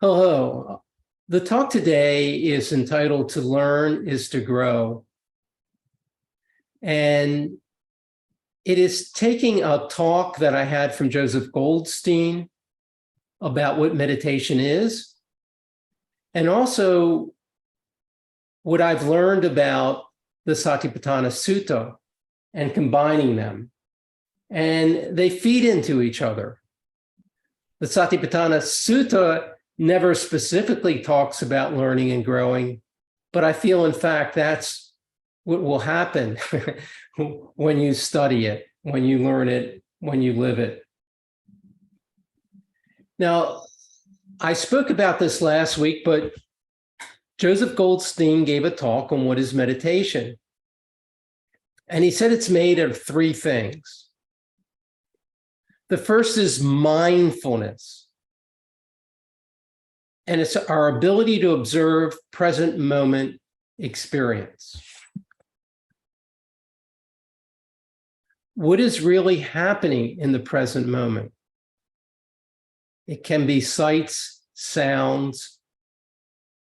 Hello. The talk today is entitled To Learn is to Grow. And it is taking a talk that I had from Joseph Goldstein about what meditation is, and also what I've learned about the Satipatthana Sutta and combining them. And they feed into each other. The Satipatthana Sutta never specifically talks about learning and growing, but I feel, in fact, that's what will happen when you study it, when you learn it, when you live it. Now, I spoke about this last week, but Joseph Goldstein gave a talk on what is meditation. And he said it's made of three things. The first is mindfulness. And it's our ability to observe present moment experience. What is really happening in the present moment? It can be sights, sounds,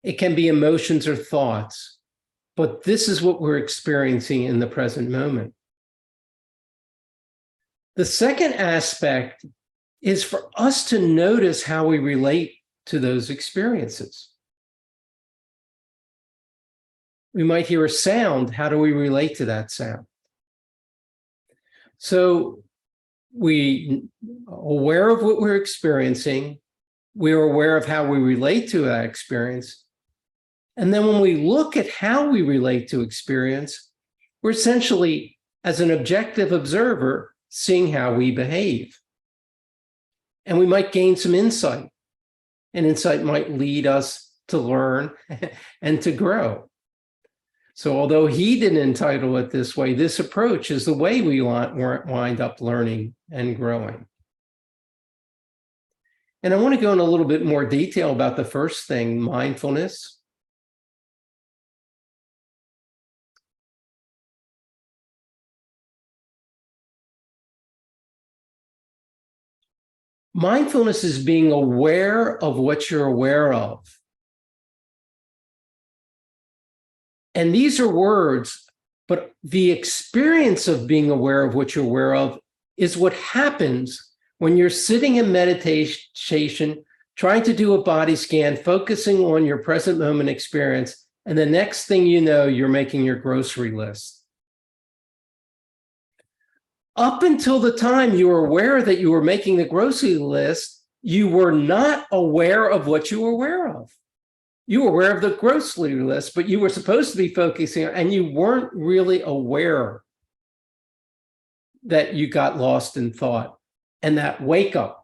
it can be emotions or thoughts, but this is what we're experiencing in the present moment. The second aspect is for us to notice how we relate to those experiences. We might hear a sound. How do we relate to that sound? So we are aware of what we're experiencing. We are aware of how we relate to that experience. And then when we look at how we relate to experience, we're essentially, as an objective observer, seeing how we behave. And we might gain some insight. And insight might lead us to learn and to grow. So although he didn't entitle it this way, this approach is the way we wind up learning and growing. And I want to go in a little bit more detail about the first thing, mindfulness. Mindfulness is being aware of what you're aware of. And these are words, but the experience of being aware of what you're aware of is what happens when you're sitting in meditation, trying to do a body scan, focusing on your present moment experience, and the next thing you know, you're making your grocery list. Up until the time you were aware that you were making the grocery list, you were not aware of what you were aware of. You were aware of the grocery list, but you were supposed to be focusing on, and you weren't really aware that you got lost in thought. And that wake up.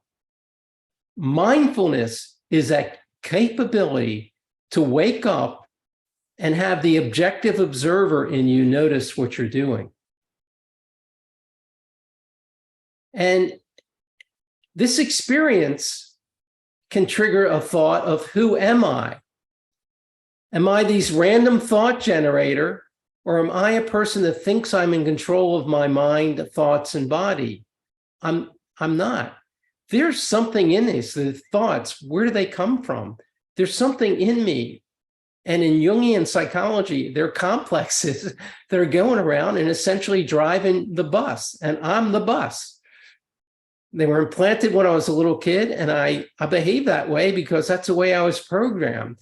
Mindfulness is that capability to wake up and have the objective observer in you notice what you're doing. And this experience can trigger a thought of, who am I? Am I this random thought generator, or am I a person that thinks I'm in control of my mind, thoughts, and body? I'm not. There's something in this, the thoughts. Where do they come from? There's something in me. And in Jungian psychology, there are complexes that are going around and essentially driving the bus, and I'm the bus. They were implanted when I was a little kid, and I behave that way because that's the way I was programmed.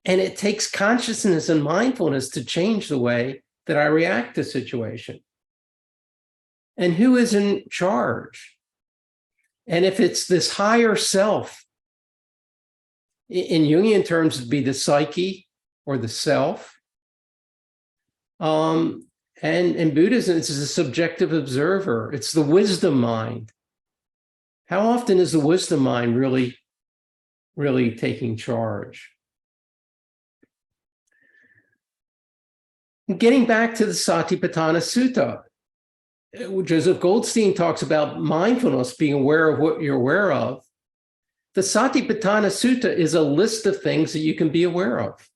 And it takes consciousness and mindfulness to change the way that I react to situation. And who is in charge? And if it's this higher self, in Jungian terms, it'd be the psyche or the self. And in Buddhism, it's a subjective observer. It's the wisdom mind. How often is the wisdom mind really taking charge? Getting back to the Satipatthana Sutta, Joseph Goldstein talks about mindfulness, being aware of what you're aware of. The Satipatthana Sutta is a list of things that you can be aware of.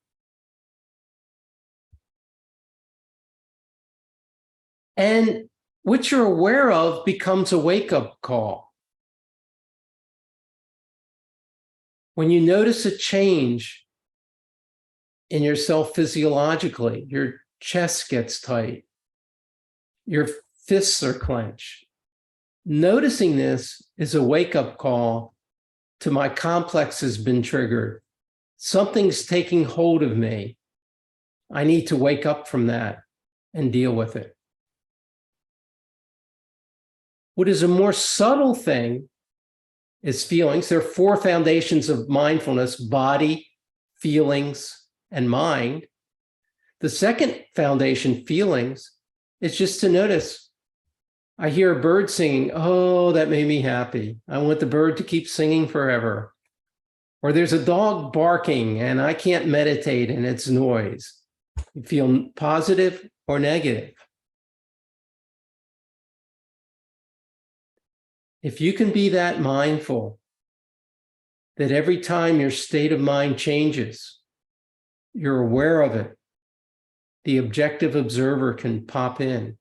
And what you're aware of becomes a wake-up call. When you notice a change in yourself physiologically, your chest gets tight, your fists are clenched. Noticing this is a wake-up call to my complex has been triggered. Something's taking hold of me. I need to wake up from that and deal with it. What is a more subtle thing is feelings. There are 4 foundations of mindfulness: body, feelings, and mind. The second foundation, feelings, is just to notice. I hear a bird singing. Oh, that made me happy. I want the bird to keep singing forever. Or there's a dog barking and I can't meditate in its noise. You feel positive or negative. If you can be that mindful that every time your state of mind changes, you're aware of it, the objective observer can pop in,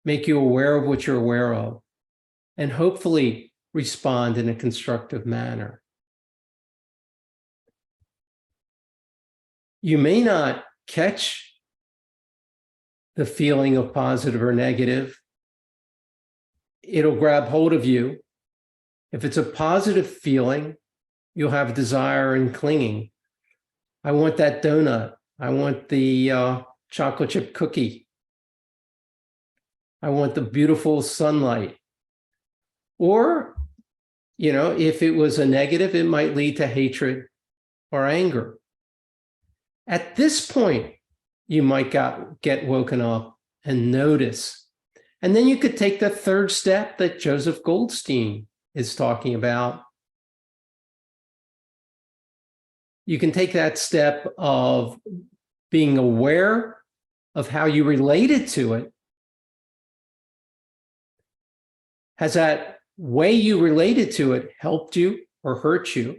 make you aware of what you're aware of, and hopefully respond in a constructive manner. You may not catch the feeling of positive or negative. It'll grab hold of you. If it's a positive feeling, you'll have desire and clinging. I want that donut. I want the chocolate chip cookie. I want the beautiful sunlight. Or, if it was a negative, it might lead to hatred or anger. At this point, you might get woken up and notice. And then you could take the third step that Joseph Goldstein is talking about. You can take that step of being aware of how you related to it. Has that way you related to it helped you or hurt you?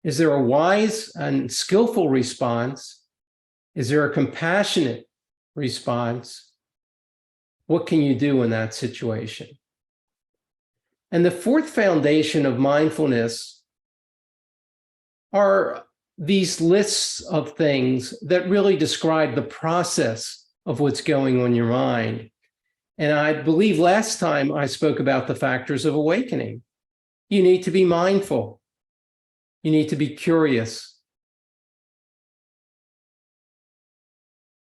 Is there a wise and skillful response? Is there a compassionate response? What can you do in that situation? And the fourth foundation of mindfulness are these lists of things that really describe the process of what's going on in your mind. And I believe last time I spoke about the factors of awakening. You need to be mindful. You need to be curious.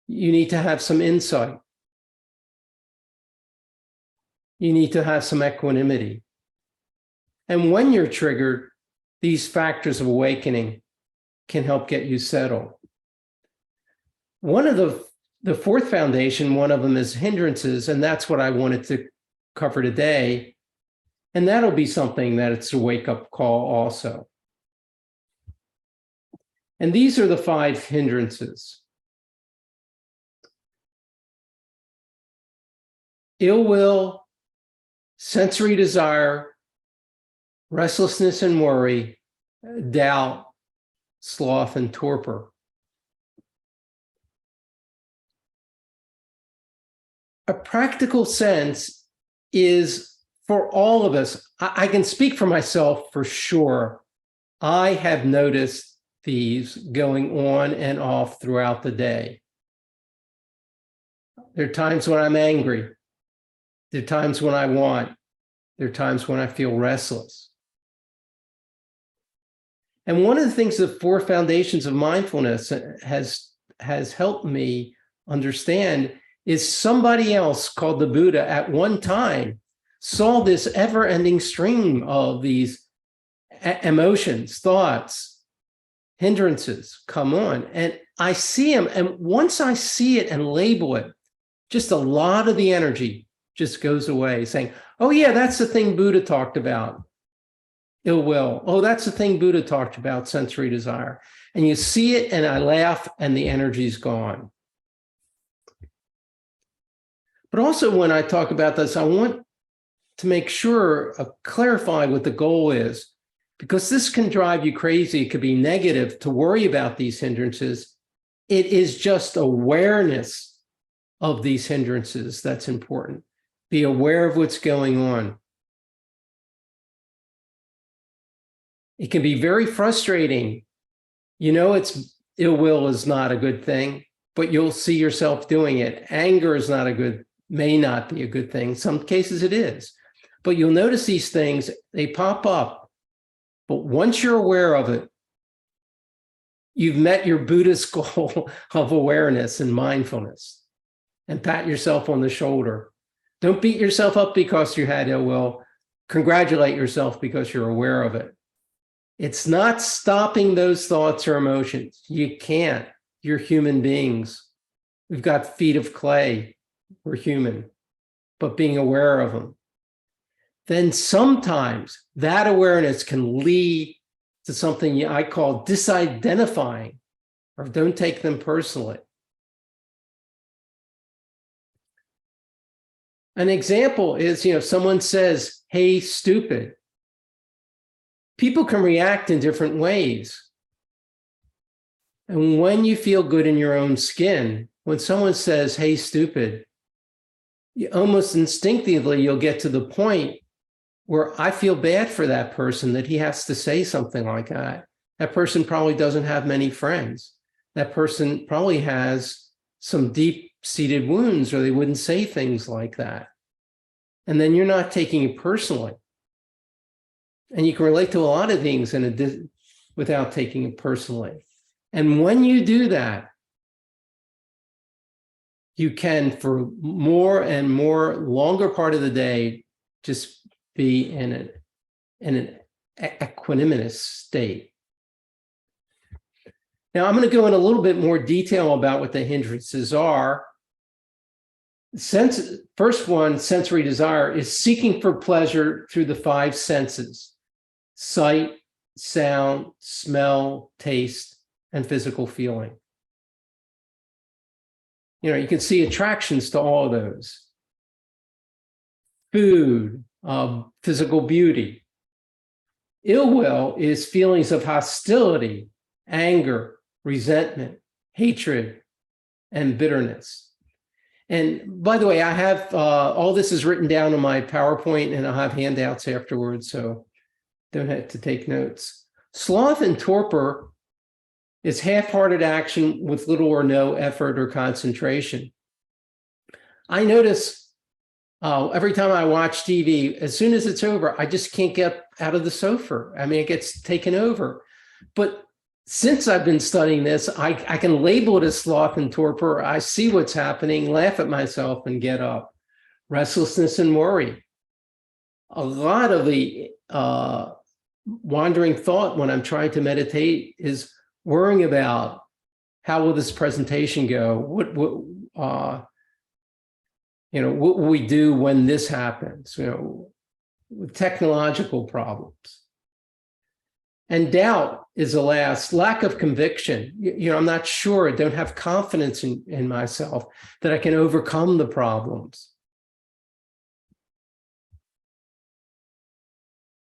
You need to have some insight. You need to have some equanimity. And when you're triggered, these factors of awakening can help get you settled. One of the fourth foundation, one of them is hindrances, and that's what I wanted to cover today. And that'll be something that it's a wake-up call also. And these are the 5 hindrances. Ill will, sensory desire, restlessness and worry, doubt, sloth, and torpor. A practical sense is for all of us. I can speak for myself for sure. I have noticed these going on and off throughout the day. There are times when I'm angry. There are times when I want. There are times when I feel restless. And one of the things the 4 foundations of mindfulness has helped me understand is somebody else called the Buddha at one time saw this ever-ending stream of these emotions, thoughts, hindrances come on. And I see them. And once I see it and label it, just a lot of the energy just goes away, saying, oh yeah, that's the thing Buddha talked about, ill will. Oh, that's the thing Buddha talked about, sensory desire. And you see it and I laugh and the energy's gone. But also when I talk about this, I want to make sure, clarify what the goal is, because this can drive you crazy. It could be negative to worry about these hindrances. It is just awareness of these hindrances that's important. Be aware of what's going on. It can be very frustrating. You know, it's ill will is not a good thing, but you'll see yourself doing it. Anger is not a good, may not be a good thing. Some cases it is, but you'll notice these things, they pop up. But once you're aware of it, you've met your Buddhist goal of awareness and mindfulness. And pat yourself on the shoulder. Don't beat yourself up because you had ill will. Congratulate yourself because you're aware of it. It's not stopping those thoughts or emotions. You can't. You're human beings. We've got feet of clay. We're human, but being aware of them. Then sometimes that awareness can lead to something I call disidentifying, or don't take them personally. An example is, someone says, "Hey, stupid." People can react in different ways. And when you feel good in your own skin, when someone says, "Hey, stupid," you almost instinctively, you'll get to the point where I feel bad for that person that he has to say something like that. That person probably doesn't have many friends. That person probably has some deep-seated wounds, or they wouldn't say things like that. And then you're not taking it personally. And you can relate to a lot of things without taking it personally. And when you do that, you can, for more and more longer part of the day, just be in an equanimous state. Now, I'm going to go in a little bit more detail about what the hindrances are. First one, sensory desire, is seeking for pleasure through the five senses: sight, sound, smell, taste, and physical feeling. You can see attractions to all of those. Food, physical beauty. Ill will is feelings of hostility, anger, resentment, hatred, and bitterness. And by the way, I have all this is written down on my PowerPoint, and I'll have handouts afterwards, so don't have to take notes. Sloth and torpor is half-hearted action with little or no effort or concentration. I notice every time I watch TV, as soon as it's over, I just can't get out of the sofa. I mean, it gets taken over. But since I've been studying this, I can label it as sloth and torpor. I see what's happening, laugh at myself, and get up. Restlessness and worry. A lot of the wandering thought when I'm trying to meditate is worrying about how will this presentation go? What will we do when this happens? Technological problems. And doubt is the last. Lack of conviction. I'm not sure. I don't have confidence in myself that I can overcome the problems.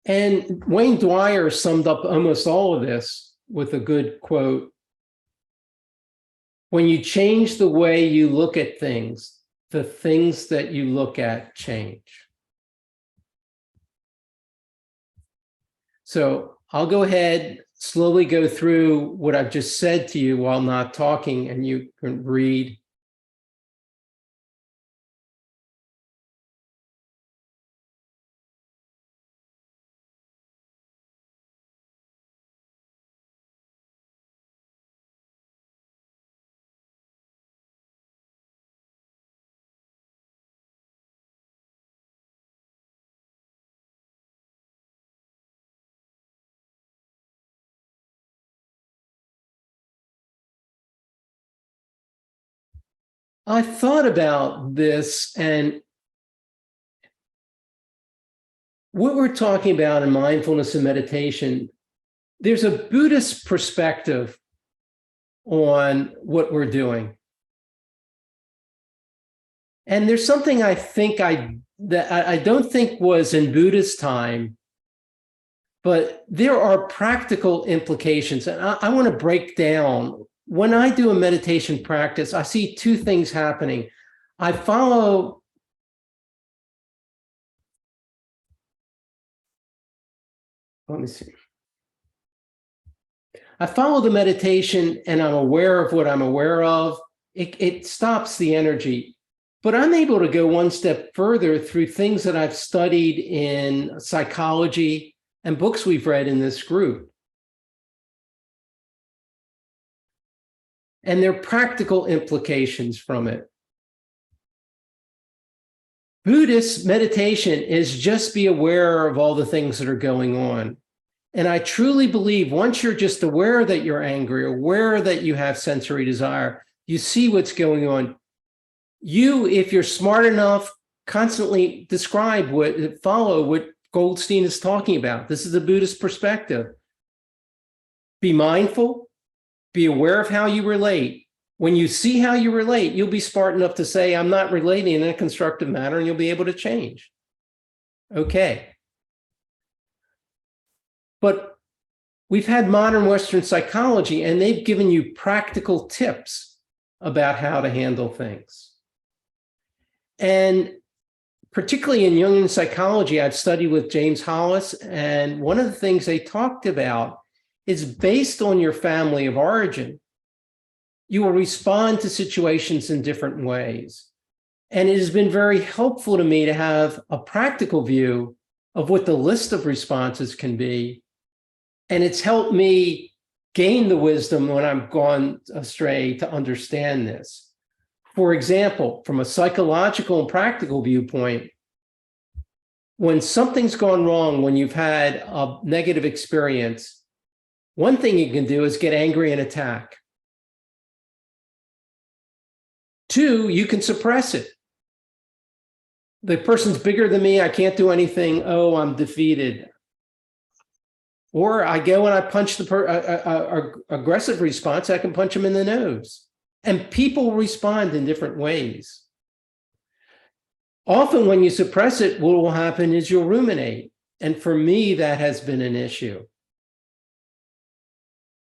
And Wayne Dwyer summed up almost all of this with a good quote: "When you change the way you look at things, the things that you look at change." So I'll go ahead, slowly go through what I've just said to you while not talking, and you can read. I thought about this, and what we're talking about in mindfulness and meditation, there's a Buddhist perspective on what we're doing. And there's something I think that I don't think was in Buddha's time, but there are practical implications. And I want to break down. When I do a meditation practice, I see two things happening. I follow let me see. I follow the meditation and I'm aware of what I'm aware of. It stops the energy. But I'm able to go one step further through things that I've studied in psychology and books we've read in this group. And there are practical implications from it. Buddhist meditation is just be aware of all the things that are going on. And I truly believe once you're just aware that you're angry, aware that you have sensory desire, you see what's going on. You, if you're smart enough, constantly follow what Goldstein is talking about. This is the Buddhist perspective. Be mindful, be aware of how you relate. When you see how you relate, you'll be smart enough to say, I'm not relating in a constructive manner, and you'll be able to change. Okay. But we've had modern Western psychology, and they've given you practical tips about how to handle things. And particularly in Jungian psychology, I've studied with James Hollis, and one of the things they talked about is based on your family of origin, you will respond to situations in different ways. And it has been very helpful to me to have a practical view of what the list of responses can be. And it's helped me gain the wisdom when I've gone astray to understand this. For example, from a psychological and practical viewpoint, when something's gone wrong, when you've had a negative experience, one thing you can do is get angry and attack. 2, you can suppress it. The person's bigger than me, I can't do anything, oh, I'm defeated. Or I go and I punch the aggressive response, I can punch them in the nose. And people respond in different ways. Often when you suppress it, what will happen is you'll ruminate. And for me, that has been an issue.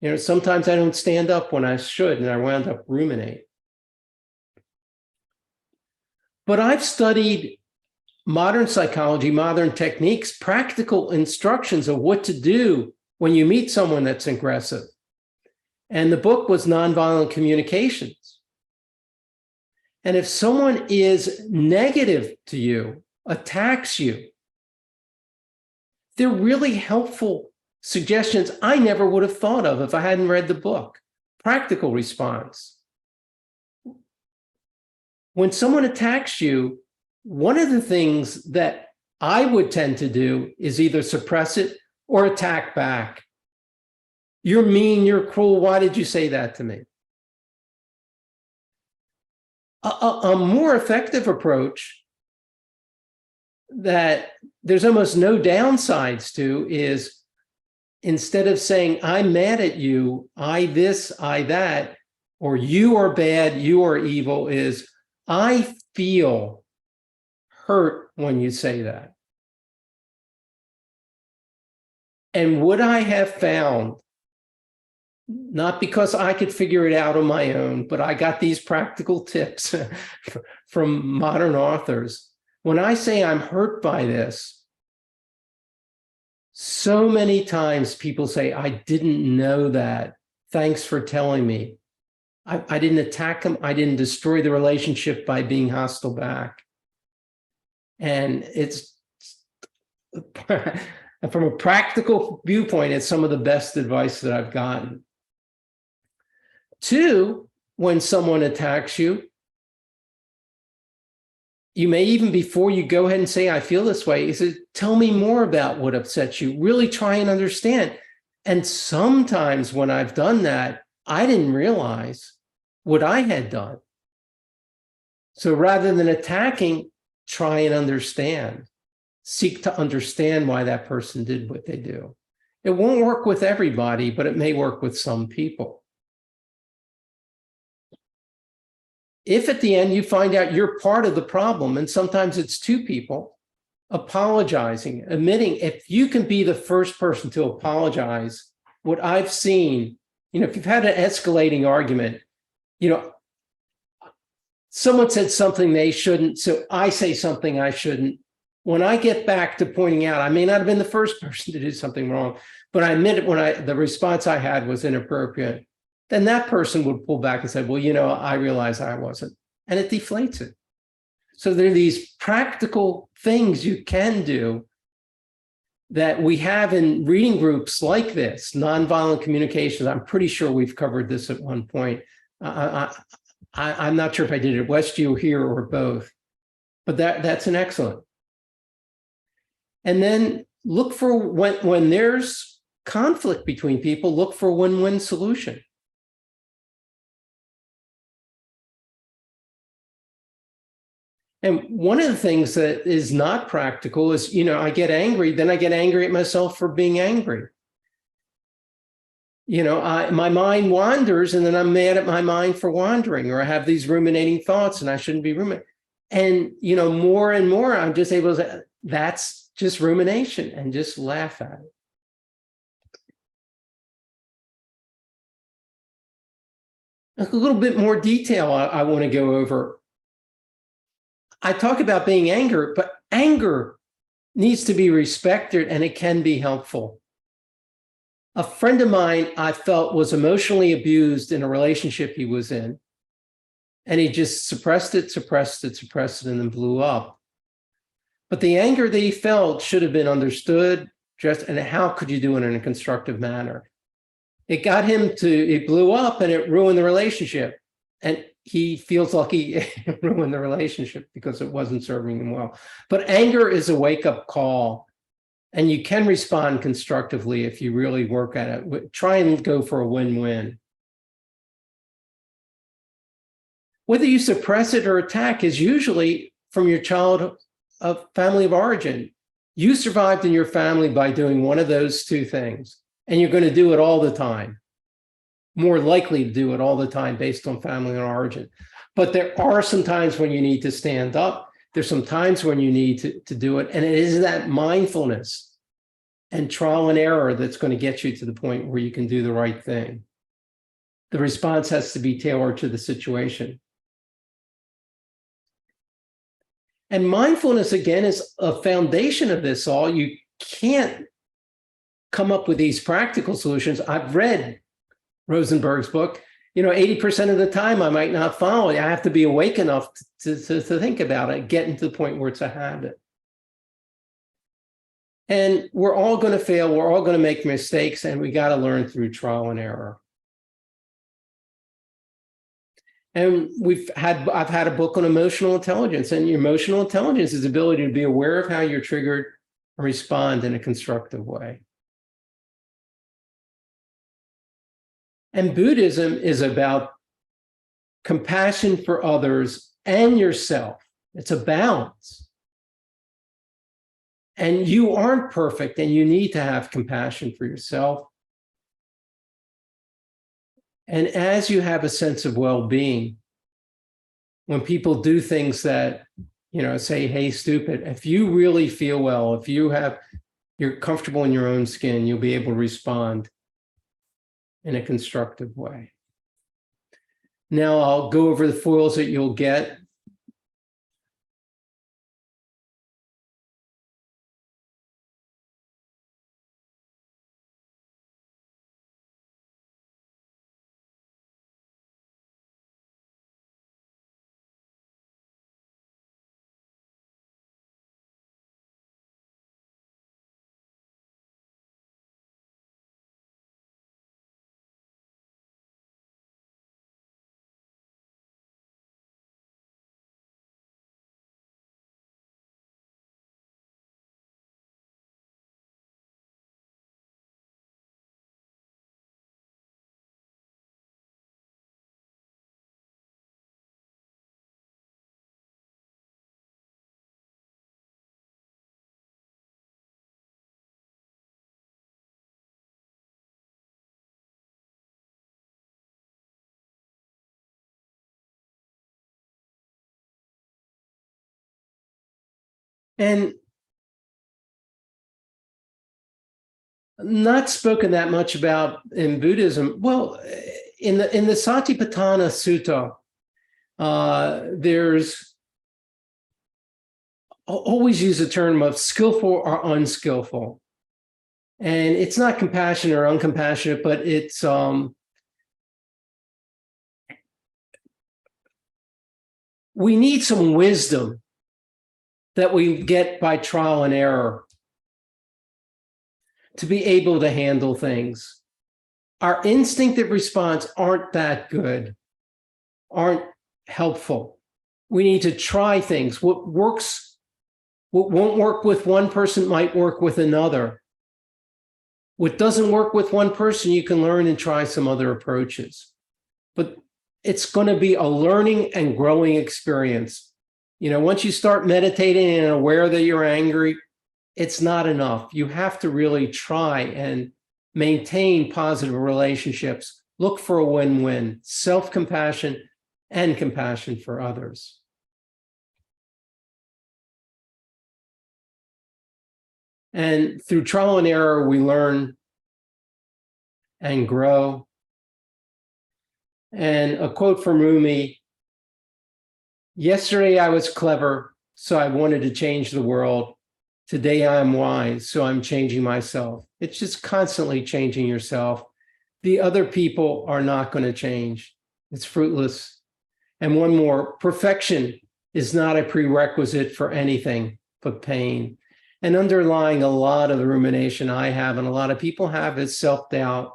You know, sometimes I don't stand up when I should, and I wound up ruminating. But I've studied modern psychology, modern techniques, practical instructions of what to do when you meet someone that's aggressive. And the book was Nonviolent Communications. And if someone is negative to you, attacks you, they're really helpful suggestions I never would have thought of if I hadn't read the book. Practical response. When someone attacks you, one of the things that I would tend to do is either suppress it or attack back. You're mean, you're cruel, why did you say that to me? A more effective approach that there's almost no downsides to is, instead of saying, I'm mad at you, I this, I that, or you are bad, you are evil, is I feel hurt when you say that. And what I have found, not because I could figure it out on my own, but I got these practical tips from modern authors. When I say I'm hurt by this, so many times people say, I didn't know that. Thanks for telling me. I didn't attack them. I didn't destroy the relationship by being hostile back. And it's, from a practical viewpoint, it's some of the best advice that I've gotten. 2, when someone attacks you, you may even, before you go ahead and say, I feel this way, is it, tell me more about what upsets you. Really try and understand. And sometimes when I've done that, I didn't realize what I had done. So rather than attacking, try and understand. Seek to understand why that person did what they do. It won't work with everybody, but it may work with some people. If at the end you find out you're part of the problem, and sometimes it's 2 people, apologizing, admitting, if you can be the first person to apologize, what I've seen, you know, if you've had an escalating argument, you know, someone said something they shouldn't, so I say something I shouldn't. when I get back to pointing out, I may not have been the first person to do something wrong, but I admit it when the response I had was inappropriate, then that person would pull back and say, well, I realize I wasn't. And it deflates it. So there are these practical things you can do that we have in reading groups like this, nonviolent communications. I'm pretty sure we've covered this at one point. I'm not sure if I did it at Westview here or both, but that's an excellent. And then look for when there's conflict between people, look for a win-win solution. And one of the things that is not practical is, I get angry, then I get angry at myself for being angry. My mind wanders, and then I'm mad at my mind for wandering, or I have these ruminating thoughts and I shouldn't be ruminating. And, more and more, I'm just able to say, that's just rumination, and just laugh at it. A little bit more detail I want to go over. I talk about being angry, but anger needs to be respected, and it can be helpful. A friend of mine I felt was emotionally abused in a relationship he was in, and he just suppressed it, and then blew up. But the anger that he felt should have been understood, and how could you do it in a constructive manner? It got him it blew up, and it ruined the relationship. And he feels like he ruined the relationship because it wasn't serving him well. But anger is a wake-up call, and you can respond constructively if you really work at it. Try and go for a win-win. Whether you suppress it or attack is usually from your family of origin. You survived in your family by doing one of those two things, and you're going to do it all the time. More likely to do it all the time based on family and origin. But there are some times when you need to stand up. There's some times when you need to do it. And it is that mindfulness and trial and error that's going to get you to the point where you can do the right thing. The response has to be tailored to the situation. And mindfulness, again, is a foundation of this all. You can't come up with these practical solutions. I've read Rosenberg's book. 80% of the time I might not follow it. I have to be awake enough to think about it, getting to the point where it's a habit. And we're all going to fail. We're all going to make mistakes, and we got to learn through trial and error. And I've had a book on emotional intelligence, and emotional intelligence is the ability to be aware of how you're triggered and respond in a constructive way. And Buddhism is about compassion for others and yourself. It's a balance. And you aren't perfect, and you need to have compassion for yourself. And as you have a sense of well-being, when people do things that, say, hey, stupid, if you really feel well, if you're comfortable in your own skin, you'll be able to respond in a constructive way. Now I'll go over the foils that you'll get. And not spoken that much about in Buddhism. Well, in the Satipatthana Sutta, there's I'll always use the term of skillful or unskillful. And it's not compassionate or uncompassionate, but it's we need some wisdom that we get by trial and error to be able to handle things. Our instinctive response aren't that good, aren't helpful. We need to try things. What works, what won't work with one person might work with another. What doesn't work with one person, you can learn and try some other approaches. But it's going to be a learning and growing experience. You know, once you start meditating and aware that you're angry, it's not enough. You have to really try and maintain positive relationships. Look for a win-win, self-compassion and compassion for others. And through trial and error, we learn and grow. And a quote from Rumi, yesterday I was clever, so I wanted to change the world. Today I am wise, so I'm changing myself. It's just constantly changing yourself. The other people are not going to change. It's fruitless. And one more, perfection is not a prerequisite for anything but pain. And underlying a lot of the rumination I have and a lot of people have is self-doubt.